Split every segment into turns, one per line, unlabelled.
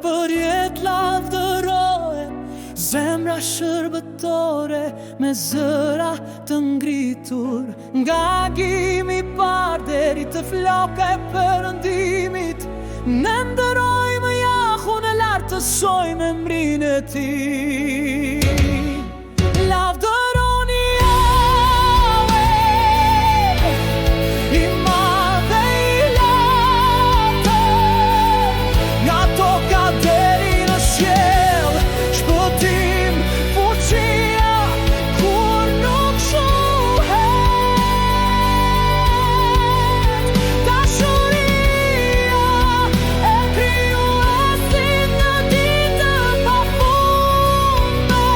Për jetë lavdëroje, zemra shërbëtore me zëra të ngritur. Nga gimi par deri të floka e Perëndimit, ne ndërojmë Jahun e lartësojmë emrin e Tij. Lavdëroni Jahve, i madh dhe i lartë, nga toka deri në qiell, shpëtim, fuqia, kur nuk shohet. Dashuria e krijuesit në ditë pafundme.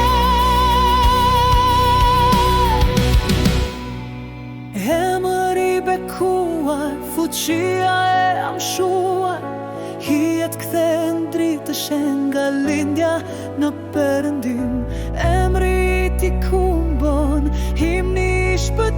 Emër i bekuar, fuqia e amshuar, hijet kthehen dritëshe nga lindja në Perëndim. Emri i Tij kumbon, himni i shpëtimit.